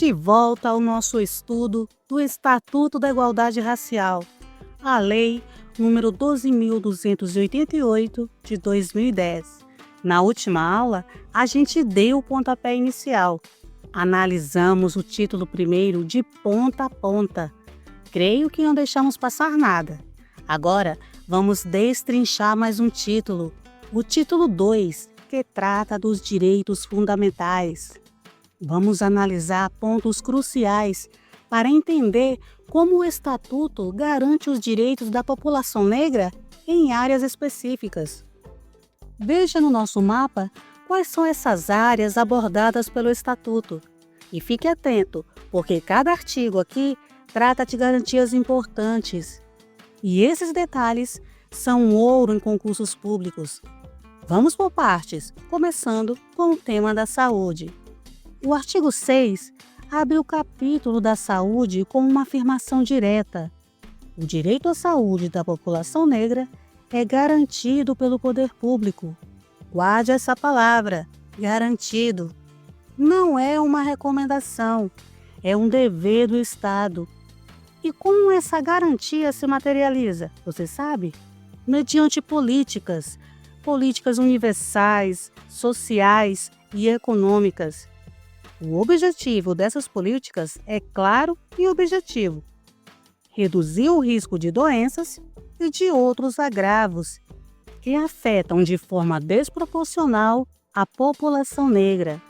De volta ao nosso estudo do Estatuto da Igualdade Racial, a Lei número 12.288 de 2010. Na última aula, a gente deu o pontapé inicial. Analisamos o título primeiro de ponta a ponta. Creio que não deixamos passar nada. Agora, vamos destrinchar mais um título, o título 2, que trata dos direitos fundamentais. Vamos analisar pontos cruciais para entender como o Estatuto garante os direitos da população negra em áreas específicas. Veja no nosso mapa quais são essas áreas abordadas pelo Estatuto. E fique atento, porque cada artigo aqui trata de garantias importantes. E esses detalhes são ouro em concursos públicos. Vamos por partes, começando com o tema da saúde. O artigo 6 abre o capítulo da saúde com uma afirmação direta. O direito à saúde da população negra é garantido pelo poder público. Guarde essa palavra, garantido. Não é uma recomendação, é um dever do Estado. E como essa garantia se materializa, você sabe? Mediante políticas universais, sociais e econômicas. O objetivo dessas políticas é claro e objetivo: reduzir o risco de doenças e de outros agravos que afetam de forma desproporcional a população negra.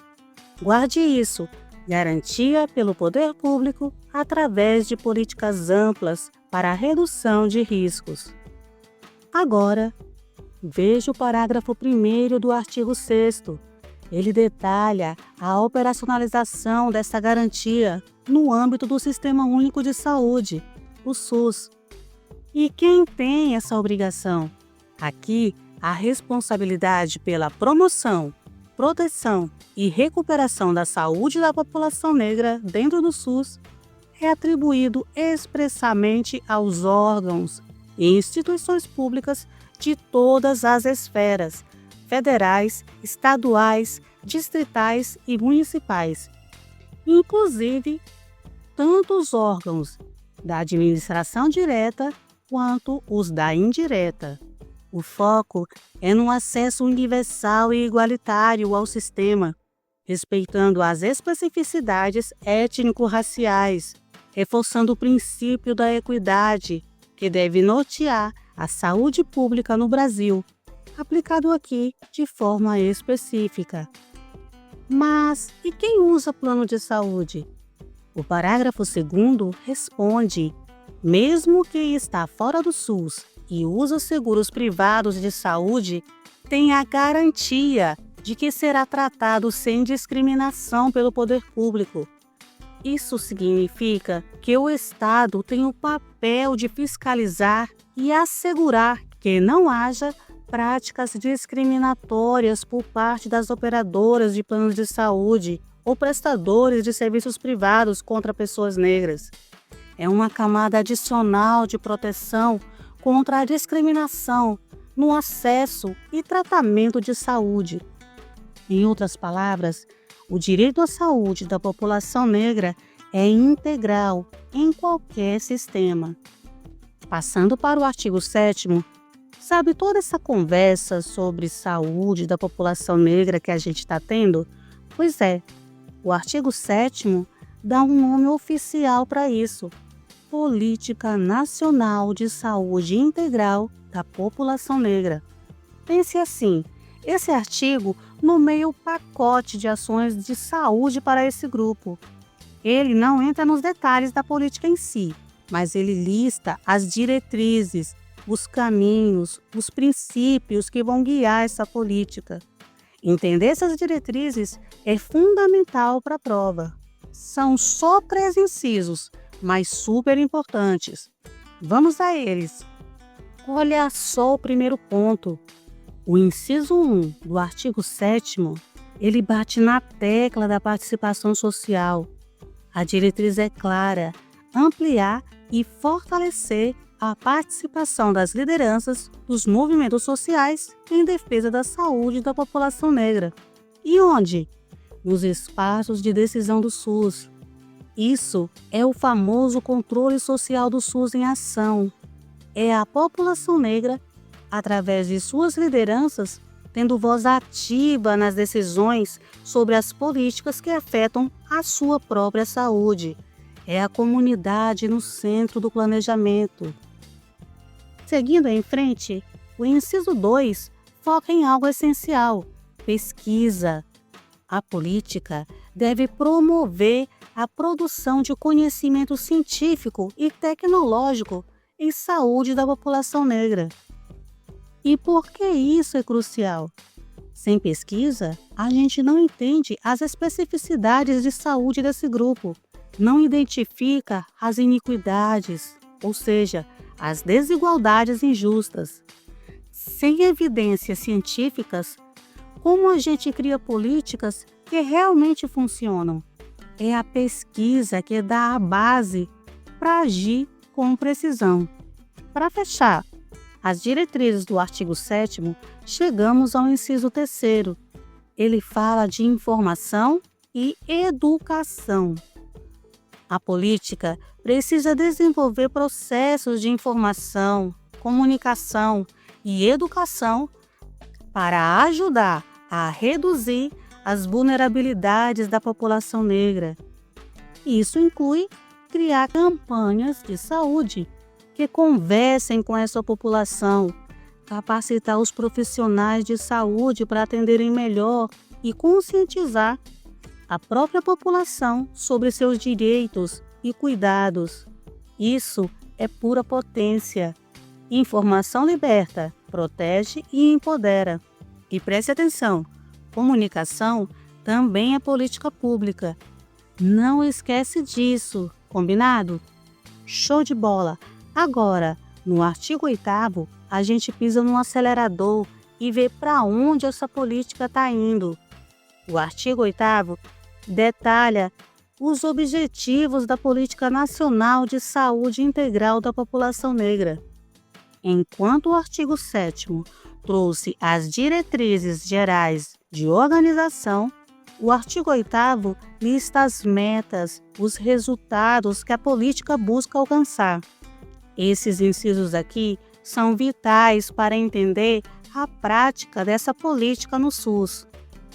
Guarde isso: garantia pelo poder público através de políticas amplas para a redução de riscos. Agora, veja o parágrafo 1º do artigo 6º. Ele detalha a operacionalização dessa garantia no âmbito do Sistema Único de Saúde, o SUS. E quem tem essa obrigação? Aqui, a responsabilidade pela promoção, proteção e recuperação da saúde da população negra dentro do SUS é atribuído expressamente aos órgãos e instituições públicas de todas as esferas, federais, estaduais, distritais e municipais, inclusive tanto os órgãos da administração direta quanto os da indireta. O foco é no acesso universal e igualitário ao sistema, respeitando as especificidades étnico-raciais, reforçando o princípio da equidade, que deve nortear a saúde pública no Brasil, aplicado aqui de forma específica. Mas e quem usa plano de saúde? O parágrafo 2º responde: mesmo quem está fora do SUS e usa seguros privados de saúde, tem a garantia de que será tratado sem discriminação pelo poder público. Isso significa que o Estado tem o papel de fiscalizar e assegurar que não haja práticas discriminatórias por parte das operadoras de planos de saúde ou prestadores de serviços privados contra pessoas negras. É uma camada adicional de proteção contra a discriminação no acesso e tratamento de saúde. Em outras palavras, o direito à saúde da população negra é integral em qualquer sistema. Passando para o artigo 7º, sabe toda essa conversa sobre saúde da população negra que a gente está tendo? Pois é, o artigo 7º dá um nome oficial para isso: Política Nacional de Saúde Integral da População Negra. Pense assim, esse artigo nomeia o pacote de ações de saúde para esse grupo. Ele não entra nos detalhes da política em si, mas ele lista as diretrizes, os caminhos, os princípios que vão guiar essa política. Entender essas diretrizes é fundamental para a prova. São só 3 incisos, mas super importantes. Vamos a eles. Olha só o primeiro ponto. O inciso 1 do artigo 7º, ele bate na tecla da participação social. A diretriz é clara: ampliar e fortalecer a participação das lideranças dos movimentos sociais em defesa da saúde da população negra. E onde? Nos espaços de decisão do SUS. Isso é o famoso controle social do SUS em ação. É a população negra, através de suas lideranças, tendo voz ativa nas decisões sobre as políticas que afetam a sua própria saúde. É a comunidade no centro do planejamento. Seguindo em frente, o inciso 2 foca em algo essencial: pesquisa. A política deve promover a produção de conhecimento científico e tecnológico em saúde da população negra. E por que isso é crucial? Sem pesquisa, a gente não entende as especificidades de saúde desse grupo, não identifica as iniquidades, ou seja, as desigualdades injustas. Sem evidências científicas, como a gente cria políticas que realmente funcionam? É a pesquisa que dá a base para agir com precisão. Para fechar as diretrizes do artigo 7º, chegamos ao inciso 3º. Ele fala de informação e educação. A política precisa desenvolver processos de informação, comunicação e educação para ajudar a reduzir as vulnerabilidades da população negra. Isso inclui criar campanhas de saúde que conversem com essa população, capacitar os profissionais de saúde para atenderem melhor e conscientizar a própria população sobre seus direitos e cuidados. Isso é pura potência. Informação liberta, protege e empodera. E preste atenção, comunicação também é política pública. Não esquece disso, combinado? Show de bola! Agora, no artigo 8º, a gente pisa no acelerador e vê para onde essa política está indo. O artigo 8º detalha os objetivos da Política Nacional de Saúde Integral da População Negra. Enquanto o artigo 7º trouxe as diretrizes gerais de organização, o artigo 8º lista as metas, os resultados que a política busca alcançar. Esses incisos aqui são vitais para entender a prática dessa política no SUS.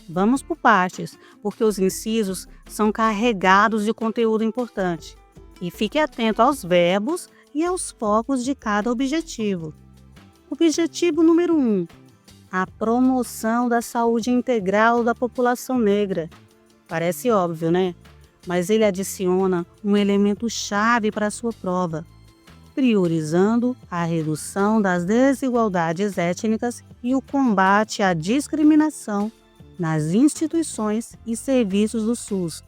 Vamos por partes, porque os incisos são carregados de conteúdo importante. E fique atento aos verbos e aos focos de cada objetivo. Objetivo número 1. A promoção da saúde integral da população negra. Parece óbvio, né? Mas ele adiciona um elemento chave para a sua prova, priorizando a redução das desigualdades étnicas e o combate à discriminação nas instituições e serviços do SUS.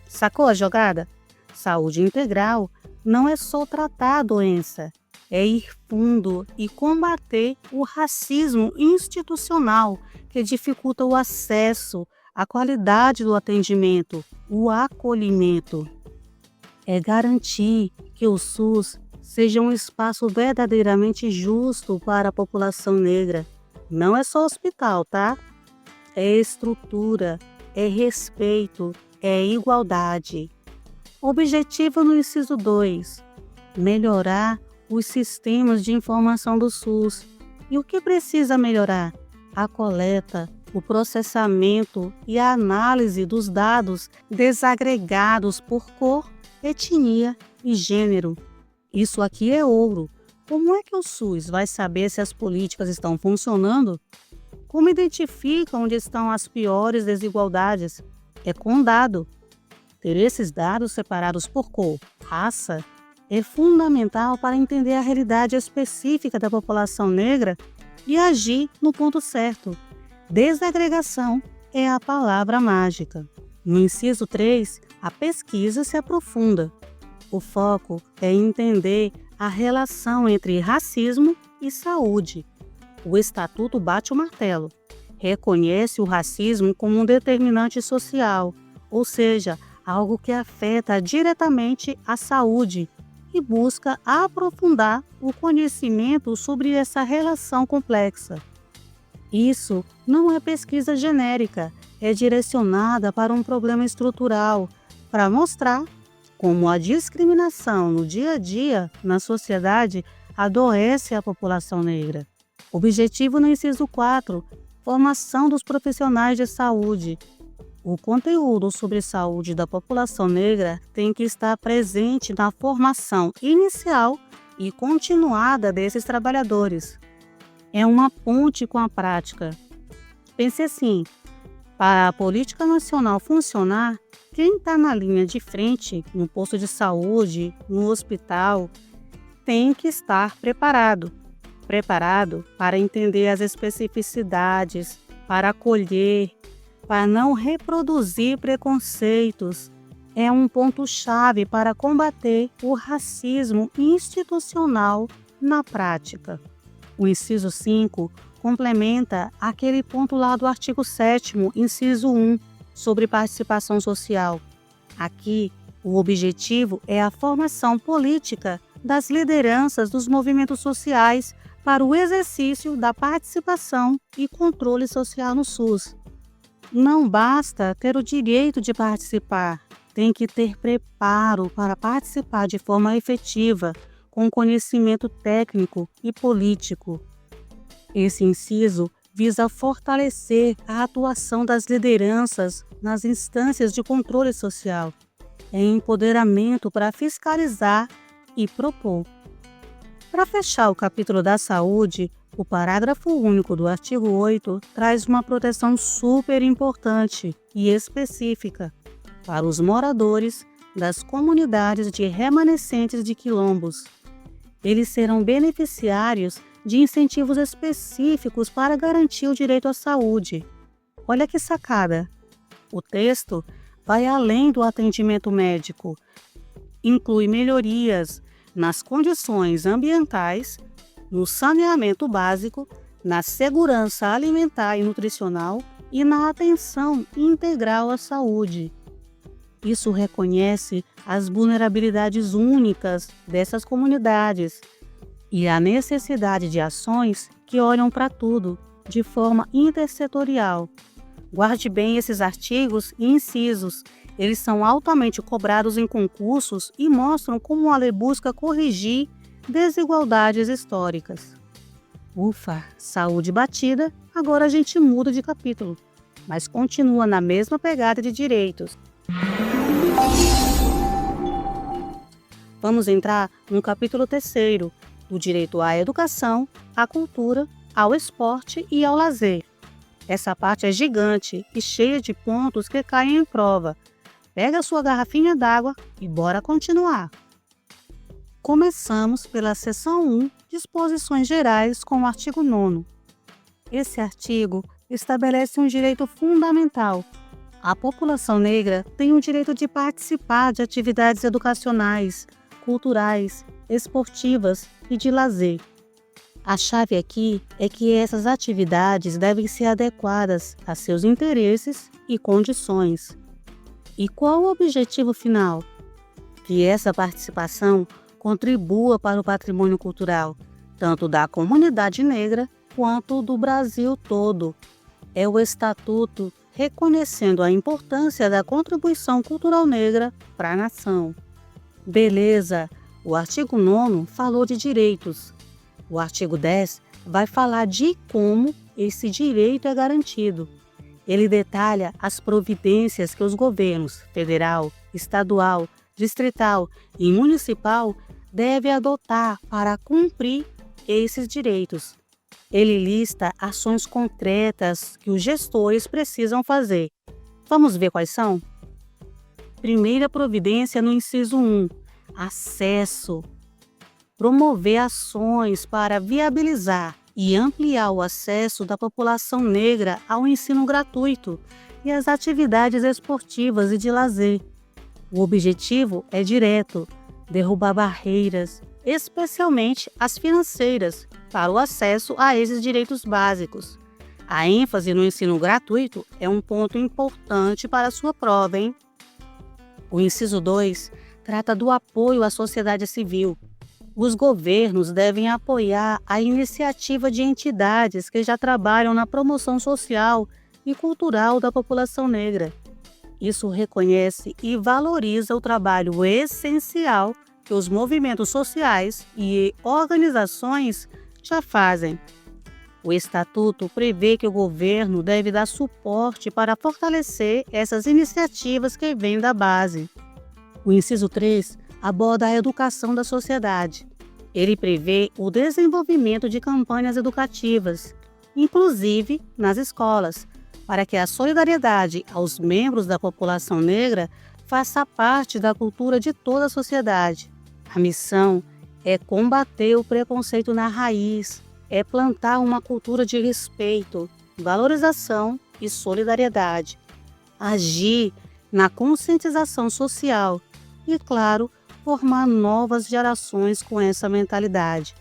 Sacou a jogada? Saúde integral não é só tratar a doença, é ir fundo e combater o racismo institucional que dificulta o acesso, a qualidade do atendimento, o acolhimento. É garantir que o SUS seja um espaço verdadeiramente justo para a população negra. Não é só hospital, tá? É estrutura, é respeito, é igualdade. Objetivo no inciso 2. Melhorar os sistemas de informação do SUS. E o que precisa melhorar? A coleta, o processamento e a análise dos dados desagregados por cor, etnia e gênero. Isso aqui é ouro. Como é que o SUS vai saber se as políticas estão funcionando? Como identifica onde estão as piores desigualdades? É com dado. Ter esses dados separados por cor, raça, é fundamental para entender a realidade específica da população negra e agir no ponto certo. Desagregação é a palavra mágica. No inciso 3, a pesquisa se aprofunda. O foco é entender a relação entre racismo e saúde. O Estatuto bate o martelo. Reconhece o racismo como um determinante social, ou seja, algo que afeta diretamente a saúde, e busca aprofundar o conhecimento sobre essa relação complexa. Isso não é pesquisa genérica, é direcionada para um problema estrutural, para mostrar como a discriminação no dia a dia na sociedade adoece a população negra. Objetivo no inciso 4, formação dos profissionais de saúde. O conteúdo sobre saúde da população negra tem que estar presente na formação inicial e continuada desses trabalhadores. É uma ponte com a prática. Pense assim, para a política nacional funcionar, quem está na linha de frente, no posto de saúde, no hospital, tem que estar preparado para entender as especificidades, para acolher, para não reproduzir preconceitos. É um ponto-chave para combater o racismo institucional na prática. O inciso 5 complementa aquele ponto lá do artigo 7º, inciso 1, sobre participação social. Aqui, o objetivo é a formação política das lideranças dos movimentos sociais para o exercício da participação e controle social no SUS. Não basta ter o direito de participar, tem que ter preparo para participar de forma efetiva, com conhecimento técnico e político. Esse inciso visa fortalecer a atuação das lideranças nas instâncias de controle social. É empoderamento para fiscalizar e propor. Para fechar o capítulo da saúde, o parágrafo único do artigo 8 traz uma proteção super importante e específica para os moradores das comunidades de remanescentes de quilombos. Eles serão beneficiários de incentivos específicos para garantir o direito à saúde. Olha que sacada! O texto vai além do atendimento médico, inclui melhorias nas condições ambientais, no saneamento básico, na segurança alimentar e nutricional e na atenção integral à saúde. Isso reconhece as vulnerabilidades únicas dessas comunidades e a necessidade de ações que olham para tudo, de forma intersetorial. Guarde bem esses artigos e incisos. Eles são altamente cobrados em concursos e mostram como a lei busca corrigir desigualdades históricas. Ufa, saúde batida, agora a gente muda de capítulo, mas continua na mesma pegada de direitos. Vamos entrar no capítulo 3º, do direito à educação, à cultura, ao esporte e ao lazer. Essa parte é gigante e cheia de pontos que caem em prova. Pega a sua garrafinha d'água e bora continuar. Começamos pela seção 1, disposições gerais, com o artigo 9º. Esse artigo estabelece um direito fundamental. A população negra tem o direito de participar de atividades educacionais, culturais, esportivas e de lazer. A chave aqui é que essas atividades devem ser adequadas a seus interesses e condições. E qual o objetivo final? Que essa participação contribua para o patrimônio cultural, tanto da comunidade negra quanto do Brasil todo. É o Estatuto reconhecendo a importância da contribuição cultural negra para a nação. Beleza, o artigo 9º falou de direitos. O artigo 10 vai falar de como esse direito é garantido. Ele detalha as providências que os governos federal, estadual, distrital e municipal devem adotar para cumprir esses direitos. Ele lista ações concretas que os gestores precisam fazer. Vamos ver quais são? Primeira providência no inciso 1, acesso. Promover ações para viabilizar e ampliar o acesso da população negra ao ensino gratuito e às atividades esportivas e de lazer. O objetivo é direto: derrubar barreiras, especialmente as financeiras, para o acesso a esses direitos básicos. A ênfase no ensino gratuito é um ponto importante para a sua prova, hein? O inciso 2 trata do apoio à sociedade civil. Os governos devem apoiar a iniciativa de entidades que já trabalham na promoção social e cultural da população negra. Isso reconhece e valoriza o trabalho essencial que os movimentos sociais e organizações já fazem. O Estatuto prevê que o governo deve dar suporte para fortalecer essas iniciativas que vêm da base. O inciso 3 aborda a educação da sociedade. Ele prevê o desenvolvimento de campanhas educativas, inclusive nas escolas, para que a solidariedade aos membros da população negra faça parte da cultura de toda a sociedade. A missão é combater o preconceito na raiz, é plantar uma cultura de respeito, valorização e solidariedade, agir na conscientização social e, claro, formar novas gerações com essa mentalidade.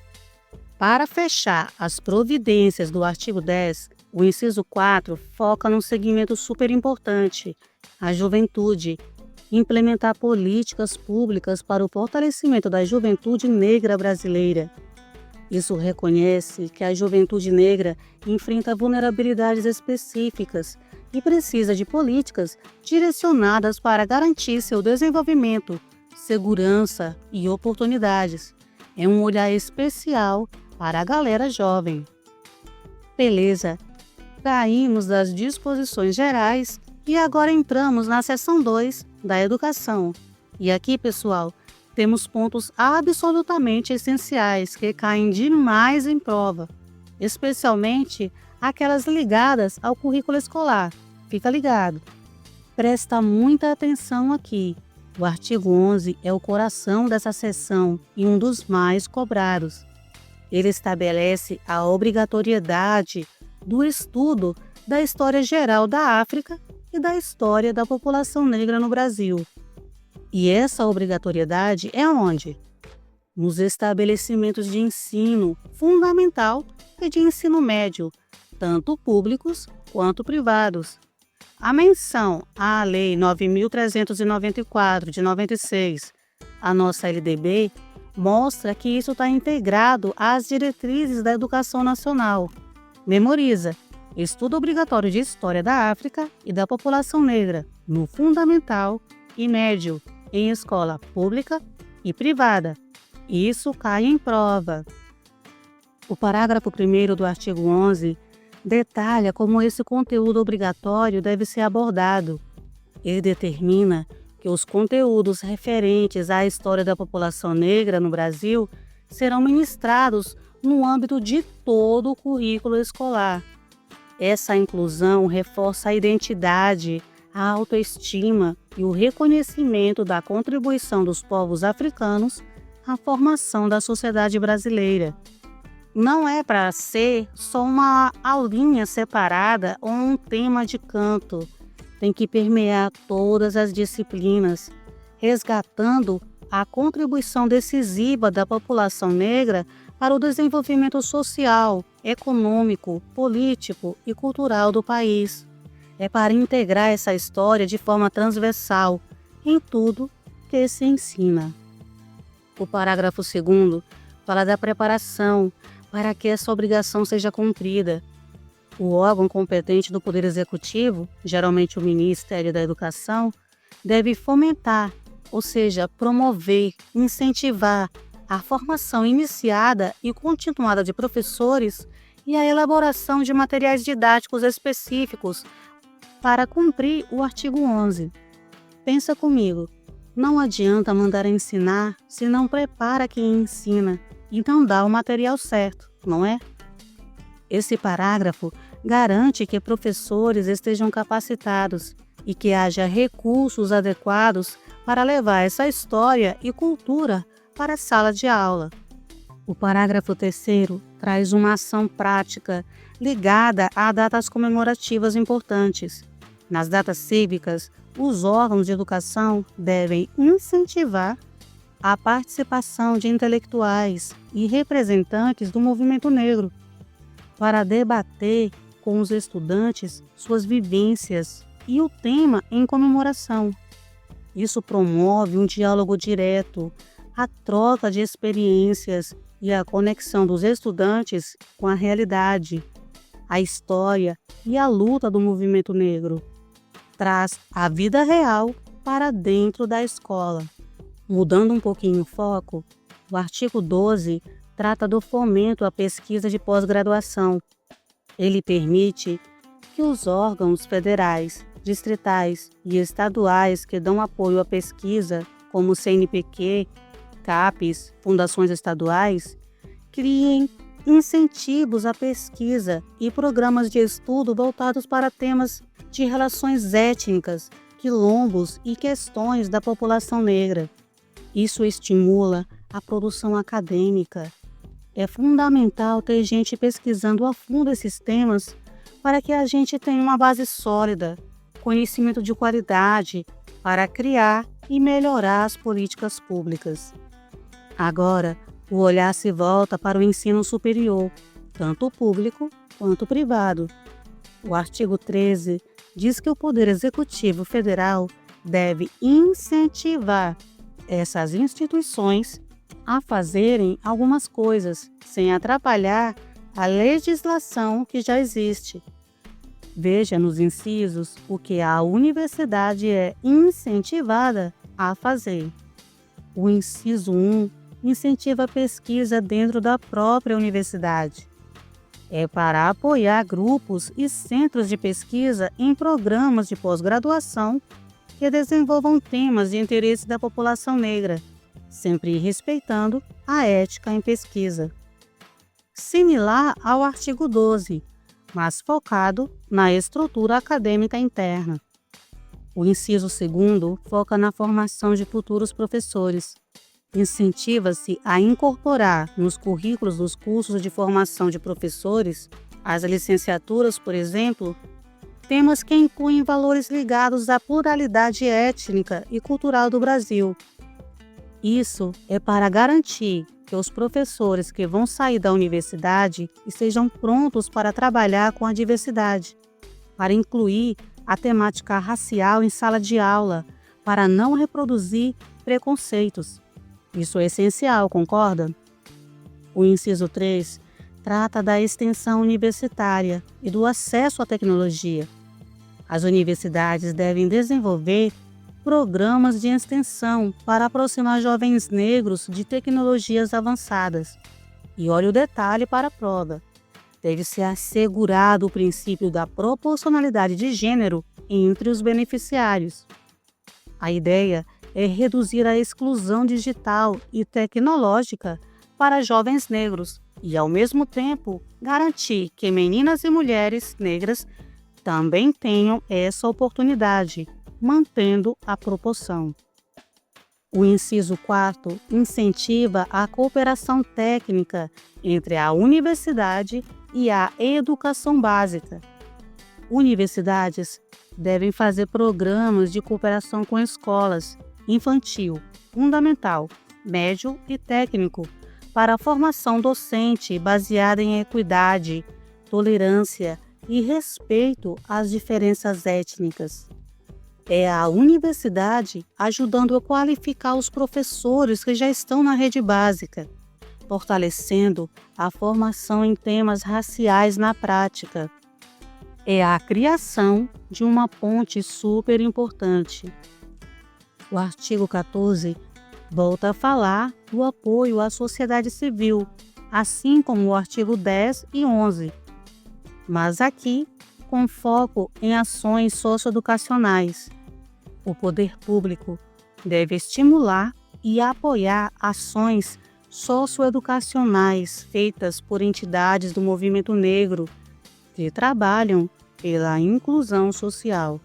Para fechar as providências do artigo 10, o inciso 4 foca num segmento super importante, a juventude, implementar políticas públicas para o fortalecimento da juventude negra brasileira. Isso reconhece que a juventude negra enfrenta vulnerabilidades específicas e precisa de políticas direcionadas para garantir seu desenvolvimento, segurança e oportunidades. É um olhar especial para a galera jovem. Beleza, saímos das disposições gerais e agora entramos na seção 2 da educação. E aqui, pessoal, temos pontos absolutamente essenciais que caem demais em prova, especialmente aquelas ligadas ao currículo escolar. Fica ligado. Presta muita atenção aqui. O artigo 11 é o coração dessa seção e um dos mais cobrados. Ele estabelece a obrigatoriedade do estudo da história geral da África e da história da população negra no Brasil. E essa obrigatoriedade é onde? Nos estabelecimentos de ensino fundamental e de ensino médio, tanto públicos quanto privados. A menção à Lei 9.394, de 96, a nossa LDB, mostra que isso está integrado às diretrizes da educação nacional. Memoriza: estudo obrigatório de história da África e da população negra, no fundamental e médio, em escola pública e privada. Isso cai em prova. O parágrafo 1º do artigo 11 detalha como esse conteúdo obrigatório deve ser abordado. Ele determina que os conteúdos referentes à história da população negra no Brasil serão ministrados no âmbito de todo o currículo escolar. Essa inclusão reforça a identidade, a autoestima e o reconhecimento da contribuição dos povos africanos à formação da sociedade brasileira. Não é para ser só uma aulinha separada ou um tema de canto. Tem que permear todas as disciplinas, resgatando a contribuição decisiva da população negra para o desenvolvimento social, econômico, político e cultural do país. É para integrar essa história de forma transversal em tudo que se ensina. O parágrafo 2º fala da preparação para que essa obrigação seja cumprida. O órgão competente do Poder Executivo, geralmente o Ministério da Educação, deve fomentar, ou seja, promover, incentivar a formação iniciada e continuada de professores e a elaboração de materiais didáticos específicos para cumprir o artigo 11. Pensa comigo, não adianta mandar ensinar se não prepara quem ensina e não dá o material certo, não é? Esse parágrafo garante que professores estejam capacitados e que haja recursos adequados para levar essa história e cultura para a sala de aula. O parágrafo 3º traz uma ação prática ligada a datas comemorativas importantes. Nas datas cívicas, os órgãos de educação devem incentivar a participação de intelectuais e representantes do movimento negro para debater com os estudantes suas vivências e o tema em comemoração. Isso promove um diálogo direto, a troca de experiências e a conexão dos estudantes com a realidade, a história e a luta do movimento negro. traz a vida real para dentro da escola. Mudando um pouquinho o foco, o artigo 12 trata do fomento à pesquisa de pós-graduação. Ele permite que os órgãos federais, distritais e estaduais que dão apoio à pesquisa, como o CNPq, CAPES, fundações estaduais, criem incentivos à pesquisa e programas de estudo voltados para temas de relações étnicas, quilombos e questões da população negra. Isso estimula a produção acadêmica. É fundamental ter gente pesquisando a fundo esses temas para que a gente tenha uma base sólida, conhecimento de qualidade para criar e melhorar as políticas públicas. Agora, o olhar se volta para o ensino superior, tanto público quanto privado. O artigo 13 diz que o Poder Executivo Federal deve incentivar essas instituições a fazerem algumas coisas sem atrapalhar a legislação que já existe. Veja nos incisos o que a universidade é incentivada a fazer. O inciso 1 incentiva a pesquisa dentro da própria universidade. É para apoiar grupos e centros de pesquisa em programas de pós-graduação que desenvolvam temas de interesse da população negra, sempre respeitando a ética em pesquisa. Similar ao artigo 12, mas focado na estrutura acadêmica interna. O inciso 2º foca na formação de futuros professores. Incentiva-se a incorporar nos currículos dos cursos de formação de professores, as licenciaturas, por exemplo, temas que incluem valores ligados à pluralidade étnica e cultural do Brasil. Isso é para garantir que os professores que vão sair da universidade estejam prontos para trabalhar com a diversidade, para incluir a temática racial em sala de aula, para não reproduzir preconceitos. Isso é essencial, concorda? O inciso 3 trata da extensão universitária e do acesso à tecnologia. As universidades devem desenvolver programas de extensão para aproximar jovens negros de tecnologias avançadas. E olha o detalhe para a prova. Deve ser assegurado o princípio da proporcionalidade de gênero entre os beneficiários. A ideia é reduzir a exclusão digital e tecnológica para jovens negros e, ao mesmo tempo, garantir que meninas e mulheres negras também tenham essa oportunidade, mantendo a proporção. O inciso 4 incentiva a cooperação técnica entre a universidade e a educação básica. Universidades devem fazer programas de cooperação com escolas, infantil, fundamental, médio e técnico, para a formação docente baseada em equidade, tolerância e respeito às diferenças étnicas. É a universidade ajudando a qualificar os professores que já estão na rede básica, fortalecendo a formação em temas raciais na prática. É a criação de uma ponte super importante. O artigo 14 volta a falar do apoio à sociedade civil, assim como o artigo 10 e 11, mas aqui com foco em ações socioeducacionais. O poder público deve estimular e apoiar ações socioeducacionais feitas por entidades do movimento negro que trabalham pela inclusão social.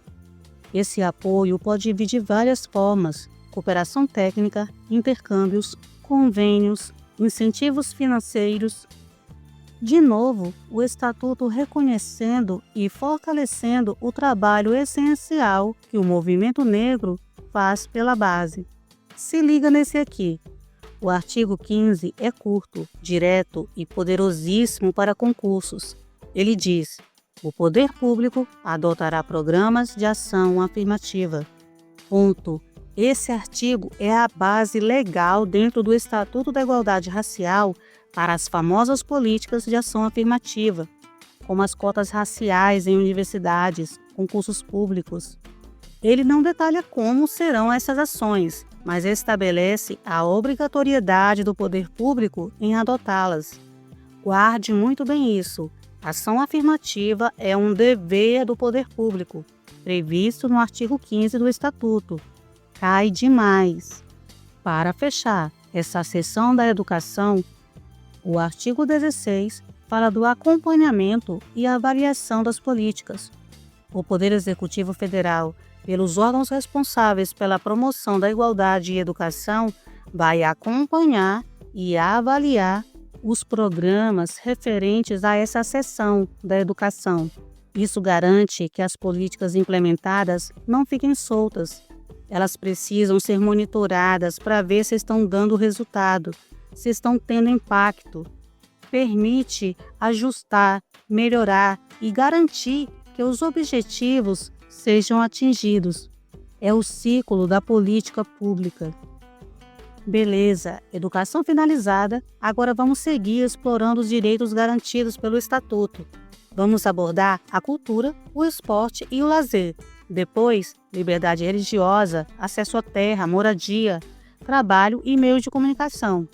Esse apoio pode vir de várias formas: cooperação técnica, intercâmbios, convênios, incentivos financeiros. De novo, o Estatuto reconhecendo e fortalecendo o trabalho essencial que o movimento negro faz pela base. Se liga nesse aqui. O artigo 15 é curto, direto e poderosíssimo para concursos. Ele diz: o poder público adotará programas de ação afirmativa. Ponto. Esse artigo é a base legal dentro do Estatuto da Igualdade Racial para as famosas políticas de ação afirmativa, como as cotas raciais em universidades, concursos públicos. Ele não detalha como serão essas ações, mas estabelece a obrigatoriedade do poder público em adotá-las. Guarde muito bem isso. Ação afirmativa é um dever do poder público, previsto no artigo 15 do Estatuto. Cai demais. Para fechar essa seção da educação, o artigo 16 fala do acompanhamento e avaliação das políticas. O Poder Executivo Federal, pelos órgãos responsáveis pela promoção da igualdade e educação, vai acompanhar e avaliar os programas referentes a essa seção da educação. Isso garante que as políticas implementadas não fiquem soltas. Elas precisam ser monitoradas para ver se estão dando resultado, se estão tendo impacto. Permite ajustar, melhorar e garantir que os objetivos sejam atingidos. É o ciclo da política pública. Beleza, educação finalizada, agora vamos seguir explorando os direitos garantidos pelo Estatuto. Vamos abordar a cultura, o esporte e o lazer. Depois, liberdade religiosa, acesso à terra, moradia, trabalho e meios de comunicação.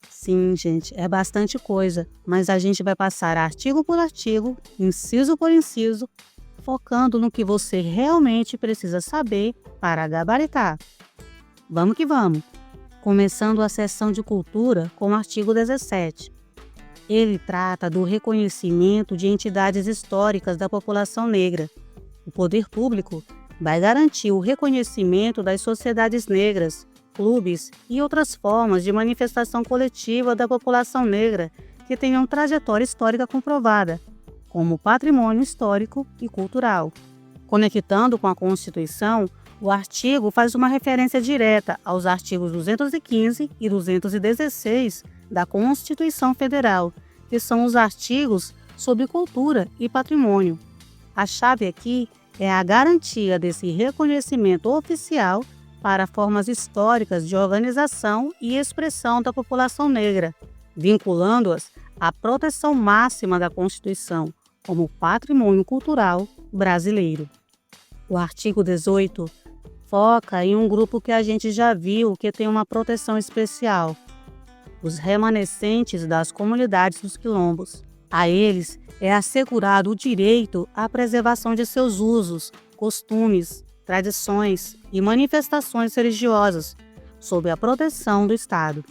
Sim, gente, é bastante coisa, mas a gente vai passar artigo por artigo, inciso por inciso, focando no que você realmente precisa saber para gabaritar. Vamos que vamos! Começando a seção de cultura com o artigo 17. Ele trata do reconhecimento de entidades históricas da população negra. O poder público vai garantir o reconhecimento das sociedades negras, clubes e outras formas de manifestação coletiva da população negra que tenham trajetória histórica comprovada, como patrimônio histórico e cultural. Conectando com a Constituição, o artigo faz uma referência direta aos artigos 215 e 216 da Constituição Federal, que são os artigos sobre cultura e patrimônio. A chave aqui é a garantia desse reconhecimento oficial para formas históricas de organização e expressão da população negra, vinculando-as à proteção máxima da Constituição como patrimônio cultural brasileiro. O artigo 18 foca em um grupo que a gente já viu que tem uma proteção especial: os remanescentes das comunidades dos quilombos. A eles é assegurado o direito à preservação de seus usos, costumes, tradições e manifestações religiosas, sob a proteção do Estado.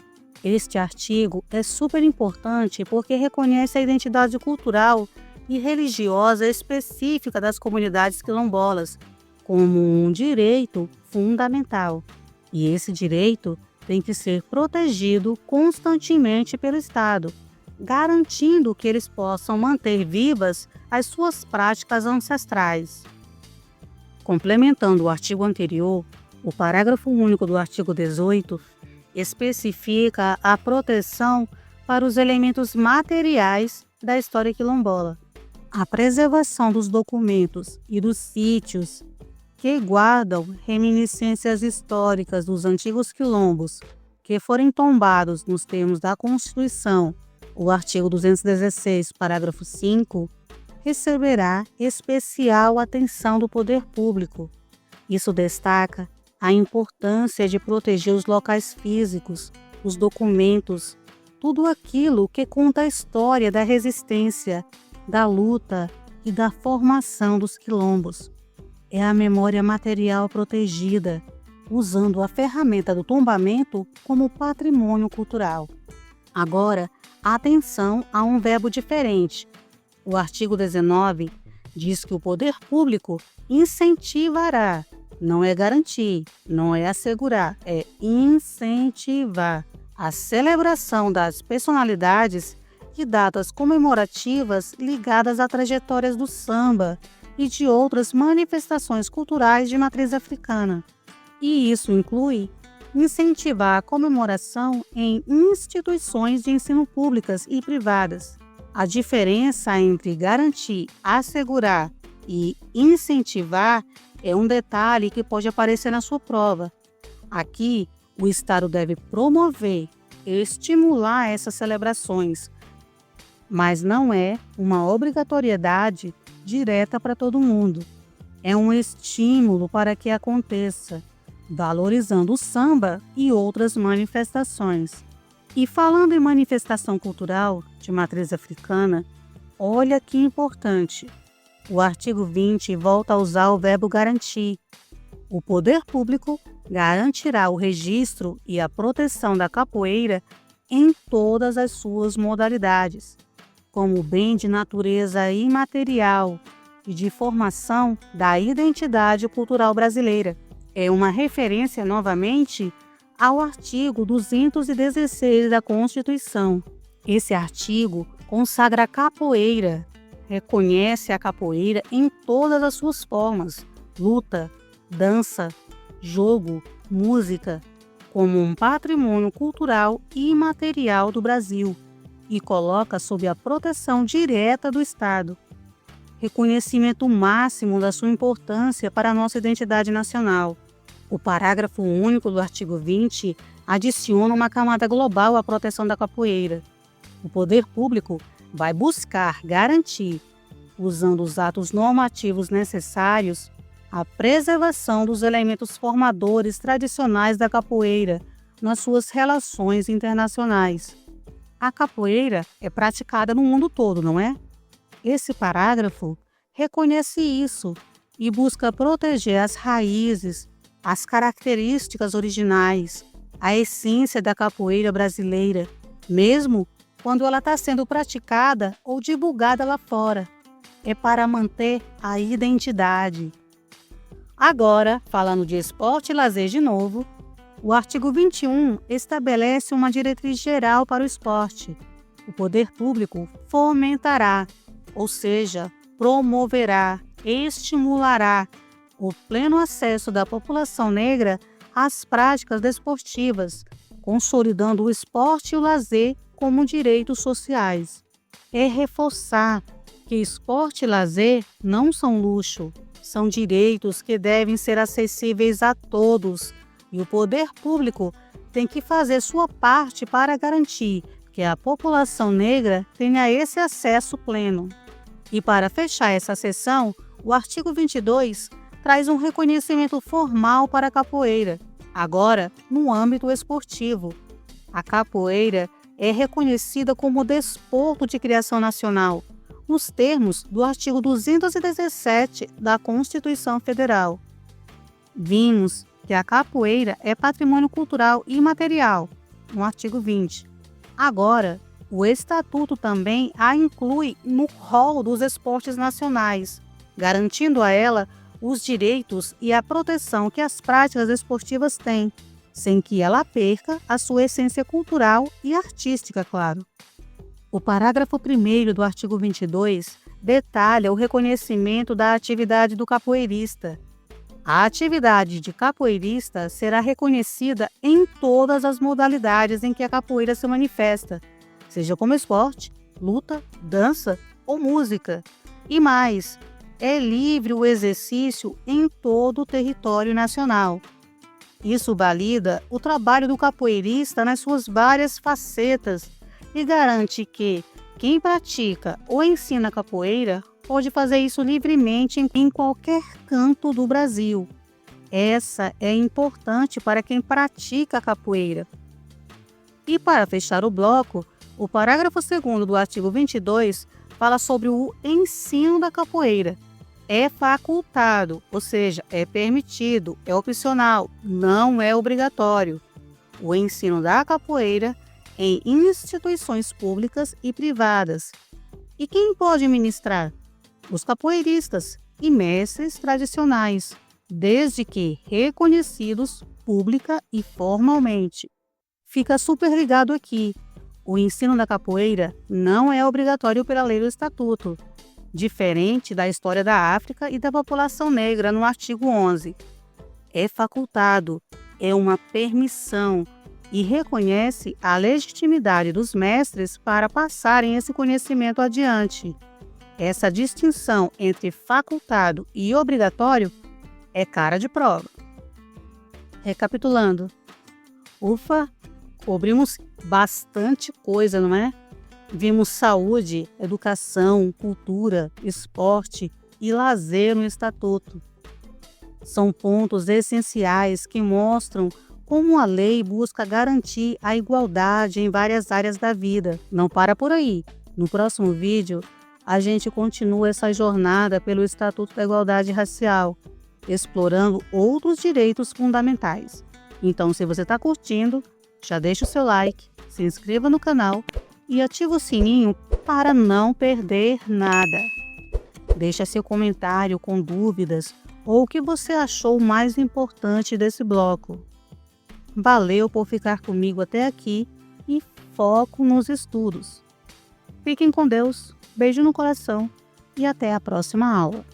Este artigo é super importante porque reconhece a identidade cultural e religiosa específica das comunidades quilombolas como um direito fundamental. E esse direito tem que ser protegido constantemente pelo Estado, garantindo que eles possam manter vivas as suas práticas ancestrais. Complementando o artigo anterior, o parágrafo único do artigo 18 especifica a proteção para os elementos materiais da história quilombola. A preservação dos documentos e dos sítios que guardam reminiscências históricas dos antigos quilombos, que forem tombados nos termos da Constituição, o artigo 216, parágrafo 5, receberá especial atenção do poder público. Isso destaca a importância de proteger os locais físicos, os documentos, tudo aquilo que conta a história da resistência, da luta e da formação dos quilombos. É a memória material protegida, usando a ferramenta do tombamento como patrimônio cultural. Agora, atenção a um verbo diferente. O artigo 19 diz que o poder público incentivará, não é garantir, não é assegurar, é incentivar a celebração das personalidades e datas comemorativas ligadas a trajetórias do samba e de outras manifestações culturais de matriz africana. E isso inclui incentivar a comemoração em instituições de ensino públicas e privadas. A diferença entre garantir, assegurar e incentivar é um detalhe que pode aparecer na sua prova. Aqui, o Estado deve promover e estimular essas celebrações, mas não é uma obrigatoriedade direta para todo mundo. é um estímulo para que aconteça, valorizando o samba e outras manifestações. E falando em manifestação cultural de matriz africana, olha que importante. O artigo 20 volta a usar o verbo garantir. O poder público garantirá o registro e a proteção da capoeira em todas as suas modalidades, como bem de natureza imaterial e de formação da identidade cultural brasileira. É uma referência, novamente, ao artigo 216 da Constituição. Esse artigo consagra a capoeira, reconhece a capoeira em todas as suas formas, luta, dança, jogo, música, como um patrimônio cultural e imaterial do Brasil e coloca sob a proteção direta do Estado. Reconhecimento máximo da sua importância para a nossa identidade nacional. O parágrafo único do artigo 20 adiciona uma camada global à proteção da capoeira. O poder público vai buscar garantir, usando os atos normativos necessários, a preservação dos elementos formadores tradicionais da capoeira nas suas relações internacionais. A capoeira é praticada no mundo todo, não é? Esse parágrafo reconhece isso e busca proteger as raízes, as características originais, a essência da capoeira brasileira, mesmo quando ela está sendo praticada ou divulgada lá fora. É para manter a identidade. Agora, falando de esporte e lazer de novo, o artigo 21 estabelece uma diretriz geral para o esporte. O poder público fomentará, ou seja, promoverá, estimulará o pleno acesso da população negra às práticas desportivas, consolidando o esporte e o lazer como direitos sociais. É reforçar que esporte e lazer não são luxo, são direitos que devem ser acessíveis a todos, e o poder público tem que fazer sua parte para garantir que a população negra tenha esse acesso pleno. E para fechar essa sessão, o artigo 22 traz um reconhecimento formal para a capoeira, agora no âmbito esportivo. A capoeira é reconhecida como desporto de criação nacional, nos termos do artigo 217 da Constituição Federal. Vimos que a capoeira é patrimônio cultural imaterial, no artigo 20. Agora, o Estatuto também a inclui no rol dos esportes nacionais, garantindo a ela os direitos e a proteção que as práticas esportivas têm, sem que ela perca a sua essência cultural e artística, claro. O parágrafo 1º do artigo 22 detalha o reconhecimento da atividade do capoeirista. A atividade de capoeirista será reconhecida em todas as modalidades em que a capoeira se manifesta, seja como esporte, luta, dança ou música. E mais, é livre o exercício em todo o território nacional. Isso valida o trabalho do capoeirista nas suas várias facetas e garante que quem pratica ou ensina capoeira pode fazer isso livremente em qualquer canto do Brasil. Essa é importante para quem pratica a capoeira. E para fechar o bloco, o parágrafo 2º do artigo 22 fala sobre o ensino da capoeira. É facultado, ou seja, é permitido, é opcional, não é obrigatório. O ensino da capoeira em instituições públicas e privadas. E quem pode ministrar? Os capoeiristas e mestres tradicionais, desde que reconhecidos pública e formalmente. Fica super ligado aqui. O ensino da capoeira não é obrigatório pela lei do Estatuto, diferente da história da África e da população negra no artigo 11. É facultado, é uma permissão e reconhece a legitimidade dos mestres para passarem esse conhecimento adiante. Essa distinção entre facultado e obrigatório é cara de prova. Recapitulando. Ufa, cobrimos bastante coisa, não é? Vimos saúde, educação, cultura, esporte e lazer no Estatuto. São pontos essenciais que mostram como a lei busca garantir a igualdade em várias áreas da vida. Não para por aí. No próximo vídeo, a gente continua essa jornada pelo Estatuto da Igualdade Racial, explorando outros direitos fundamentais. Então, se você está curtindo, já deixa o seu like, se inscreva no canal e ativa o sininho para não perder nada. Deixa seu comentário com dúvidas ou o que você achou mais importante desse bloco. Valeu por ficar comigo até aqui e foco nos estudos. Fiquem com Deus, beijo no coração e até a próxima aula.